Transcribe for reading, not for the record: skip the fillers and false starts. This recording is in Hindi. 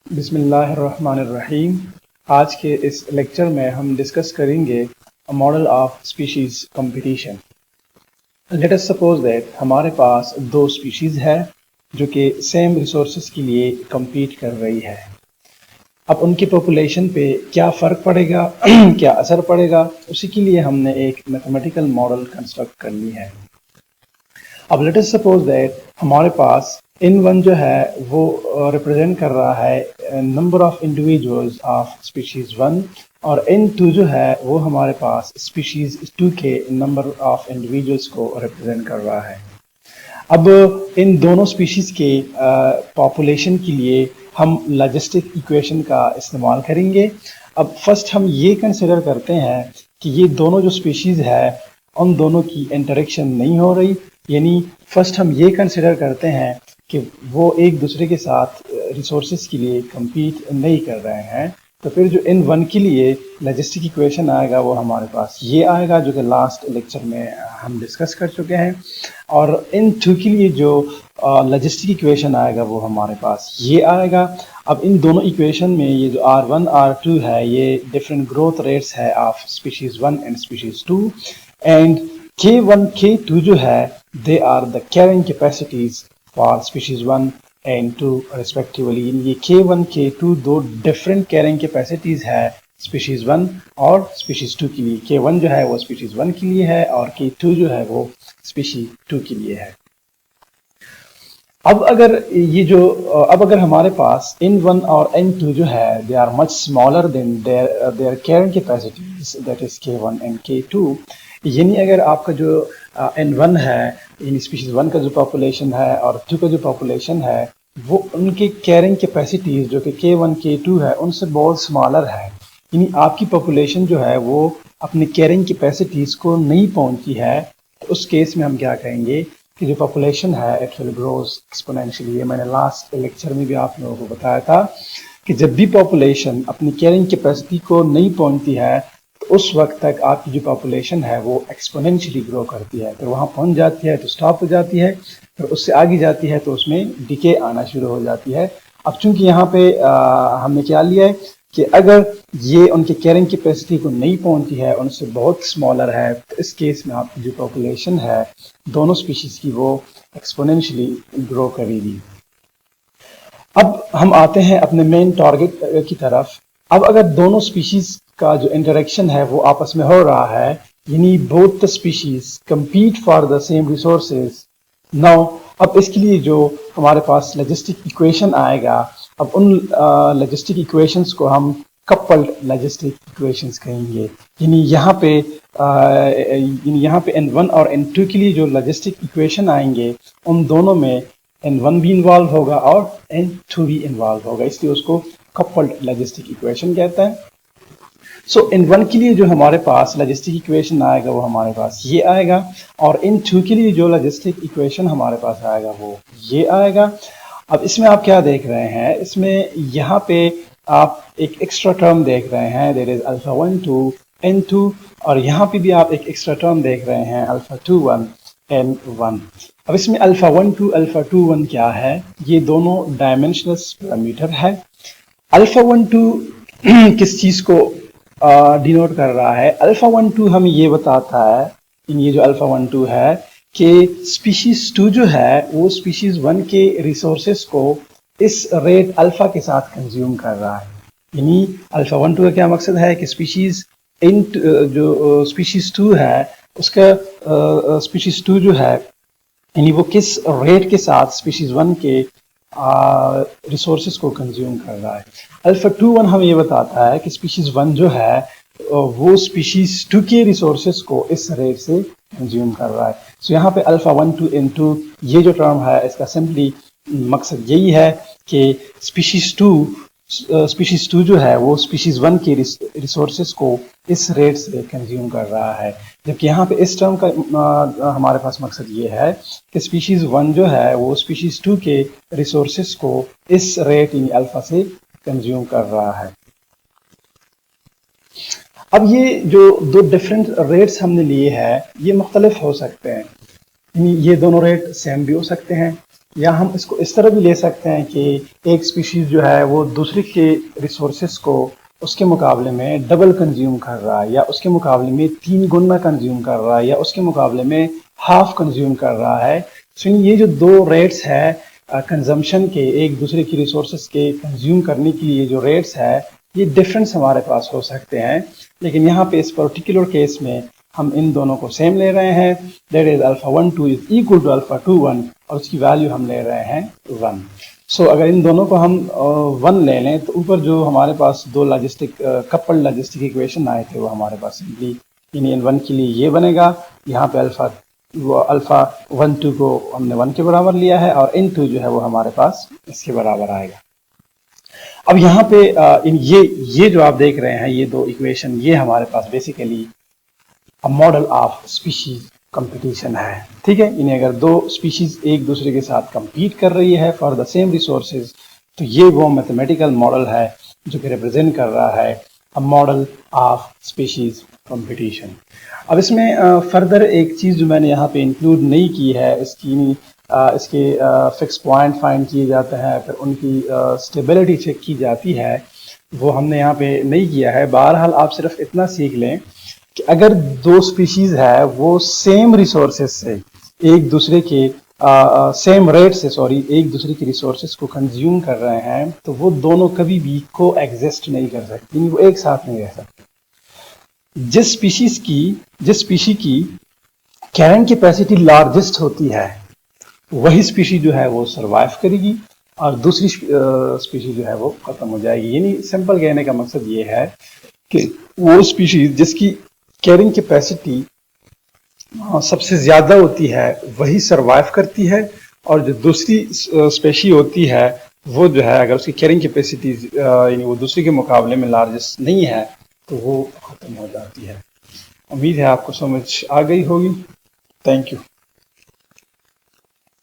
बिस्मिल्लाहिर्रहमानिर्रहीम। आज के इस लेक्चर में हम डिस्कस करेंगे model of species competition. Let us suppose that हमारे पास दो स्पीशीज है जो कि सेम रिसोर्सेज के लिए compete कर रही है। अब उनकी पॉपुलेशन पे क्या फ़र्क पड़ेगा क्या असर पड़ेगा, उसी के लिए हमने एक मैथमेटिकल मॉडल कंस्ट्रक्ट कर ली है। अब लेट अस सपोज दैट हमारे पास N1 जो है वो रिप्रेजेंट कर रहा है number of individuals of species 1 और N2 जो है वो हमारे पास स्पीशीज 2 के नंबर ऑफ इंडिविजुअल्स को रिप्रेजेंट कर रहा है। अब इन दोनों स्पीशीज के पॉपुलेशन के लिए हम लॉजिस्टिक इक्वेशन का इस्तेमाल करेंगे। अब फर्स्ट हम ये कंसिडर करते हैं कि ये दोनों जो स्पीशीज है उन दोनों की इंटरेक्शन नहीं हो रही, यानी फर्स्ट हम ये कंसिडर करते हैं कि वो एक दूसरे के साथ रिसोर्सेज के लिए compete नहीं कर रहे हैं। तो फिर जो N1 के लिए लॉजिस्टिक इक्वेशन आएगा वो हमारे पास ये आएगा, जो कि लास्ट लेक्चर में हम डिस्कस कर चुके हैं। और N2 के लिए जो लॉजिस्टिक इक्वेशन आएगा वो हमारे पास ये आएगा। अब इन दोनों इक्वेशन में ये जो R1 R2 है ये डिफरेंट ग्रोथ रेट्स है of species 1 and species 2, and K1 K2 जो है they are the carrying capacities for species 1 and 2 respectively. ये K1 K2 दो डिफरेंट कैरिंग कैपेसिटीज है स्पीशीज 1 और स्पीशीज 2 के लिए। K1 जो है वो स्पीशीज 1 के लिए है और K2 जो है वो स्पीशीज 2 के लिए है। अब अगर हमारे पास N1 और N2 जो है they are much smaller than their carrying capacities, that is K1 and K2, यानी अगर आपका जो N1 है यानी स्पीशीज 1 का जो पॉपुलेशन है और 2 का जो पॉपुलेशन है वो उनके कैरिंग कैपेसिटीज जो कि K1 K2 है उनसे बहुत स्मॉलर है, यानी आपकी पॉपुलेशन जो है वो अपनी कैरिंग कैपेसिटीज को नहीं पहुंची है। तो उस केस में हम क्या कहेंगे कि जो पॉपुलेशन है इट विल ग्रोज एक्सपोनेंशियली। मैंने लास्ट लेक्चर में भी आप लोगों को बताया था कि जब भी पॉपुलेशन अपनी कैरिंग कैपेसिटी को नहीं पहुंचती है तो उस वक्त तक आपकी जो पॉपुलेशन है वो एक्सपोनेंशियली ग्रो करती है, फिर वहाँ पहुंच जाती है तो स्टॉप हो जाती है, फिर उससे आगे जाती है तो उसमें डिके आना शुरू हो जाती है। अब चूंकि यहाँ पे हमने क्या लिया है कि अगर ये उनके कैरिंग कैपेसिटी को नहीं पहुंचती है, उनसे बहुत स्मॉलर है, तो इस केस में आपकी जो पॉपुलेशन है दोनों स्पीशीज की वो एक्सपोनेंशियली ग्रो करेगी। अब हम आते हैं अपने मेन टारगेट की तरफ। अब अगर दोनों स्पीशीज का जो इंटरेक्शन है वो आपस में हो रहा है, यानी both the species compete for the same resources. Now अब इसके लिए जो हमारे पास लॉजिस्टिक इक्वेशन आएगा, अब उन लॉजिस्टिक इक्वेशंस को हम कपल्ड लॉजिस्टिक इक्वेशंस कहेंगे। यानी यहाँ पे N1 और N2 के लिए जो लॉजिस्टिक इक्वेशन आएंगे उन दोनों में N1 भी इन्वॉल्व होगा और N2 भी इन्वॉल्व होगा, इसलिए उसको कपल्ड लॉजिस्टिक इक्वेशन कहते हैं। सो N1 के लिए जो हमारे पास लॉजिस्टिक इक्वेशन आएगा वो हमारे पास ये आएगा, और N2 के लिए जो लॉजिस्टिक इक्वेशन हमारे पास आएगा वो ये आएगा। अब इसमें आप क्या देख रहे हैं, इसमें यहाँ पे आप एक एक्स्ट्रा टर्म देख रहे हैं, देयर इज अल्फा 1 2 N2, और यहाँ पे भी आप एक एक्स्ट्रा टर्म देख रहे हैं अल्फा 2 1 N1। अब इसमें अल्फा 1 2 अल्फा 2 1 क्या है, ये दोनों डायमेंशनल पैरामीटर है। अल्फा 1 2 किस चीज को डिनोट कर रहा है, अल्फा 1 2 हमें ये बताता है, ये जो अल्फा 1 2 है कि स्पीशीज 2 जो है वो स्पीशीज 1 के रिसोर्सेस को इस रेट अल्फा के साथ कंज्यूम कर रहा है। यानी अल्फा 1 2 का क्या मकसद है कि स्पीशीज जो स्पीशीज 2 है उसका स्पीशीज 2 जो है यानी वो किस रेट के साथ स्पीशीज 1 के रिसोर्सेस को कंज्यूम कर रहा है। अल्फा 2 1 हमें ये बताता है कि स्पीशीज 1 जो है वो स्पीशीज 2 के रिसोर्सेस को इस रेट से कंज्यूम कर रहा है। सो यहाँ पे अल्फा 1 2 N2 ये जो टर्म है इसका सिंपली मकसद यही है कि स्पीशीज 2 जो है वो स्पीशीज 1 के रिसोर्सेस को इस रेट से कंज्यूम कर रहा है, जबकि यहाँ पे इस टर्म का हमारे पास मकसद ये है कि स्पीशीज 1 जो है वो स्पीशीज 2 के रिसोर्सेस को इस रेट यानी अल्फा से कंज्यूम कर रहा है। अब ये जो दो डिफरेंट रेट्स हमने लिए हैं ये मुख्तलिफ हो सकते हैं, यानी ये दोनों रेट सेम भी हो सकते हैं या हम इसको इस तरह भी ले सकते हैं कि एक स्पीशीज जो है वो दूसरे के रिसोर्सेस को उसके मुकाबले में डबल कंज्यूम कर रहा है, या उसके मुकाबले में 3 गुना कंज्यूम कर रहा है, या उसके मुकाबले में हाफ कंज्यूम कर रहा है। सो ये जो दो रेट्स है कंजम्पशन के, एक दूसरे की रिसोर्सेज के कंज्यूम करने के लिए जो रेट्स है, ये डिफरेंस हमारे पास हो सकते हैं। लेकिन यहाँ पे इस पर्टिकुलर केस में हम इन दोनों को सेम ले रहे हैं, that is alpha 1 2 is equal to alpha 2 1, और उसकी वैल्यू हम ले रहे हैं 1। सो अगर इन दोनों को हम 1 ले लें तो ऊपर जो हमारे पास दो लॉजिस्टिक कपल्ड लॉजिस्टिक इक्वेशन आए थे वो हमारे पास सिंपली इन 1 के लिए ये बनेगा। यहाँ पे अल्फा 1 2 को हमने 1 के बराबर लिया है, और इन 2 जो है वो हमारे पास इसके बराबर आएगा। अब यहाँ पे इन ये जो आप देख रहे हैं ये दो इक्वेशन, ये हमारे पास basically model of species competition है। ठीक है, इन्हें अगर दो स्पीशीज एक दूसरे के साथ कंपीट कर रही है फॉर द सेम रिसोर्सेज, तो ये वो मैथमेटिकल मॉडल है जो कि रिप्रेजेंट कर रहा है a model of species competition. अब इसमें फर्दर एक चीज़ जो मैंने यहाँ पे इंक्लूड नहीं की है, इसके फिक्स पॉइंट फाइंड किए जाते हैं, फिर उनकी स्टेबिलिटी चेक की जाती है, वो हमने यहाँ पे नहीं किया है। बहरहाल आप सिर्फ इतना सीख लें कि अगर दो स्पीशीज है वो सेम रिसोर्सेज से एक दूसरे के सेम रेट से एक दूसरे की रिसोर्सेज को कंज्यूम कर रहे हैं, तो वो दोनों कभी भी को एग्जिस्ट नहीं कर सकती, वो एक साथ नहीं रह सकते। जिस स्पीशी की कैरिंग कैपेसिटी लार्जेस्ट होती है वही स्पीशी जो है वो सरवाइव करेगी, और दूसरी स्पीशी जो है वो खत्म हो जाएगी। यानी सिंपल कहने का मकसद ये है कि वो स्पीशीज जिसकी कैरिंग कैपेसिटी सबसे ज्यादा होती है वही सरवाइव करती है, और जो दूसरी स्पीशी होती है वो जो है अगर उसकी कैरिंग कैपेसिटी यानी वो दूसरी के मुकाबले में लार्जेस्ट नहीं है तो वो खत्म हो जाती है। उम्मीद है आपको समझ आ गई होगी। Thank you.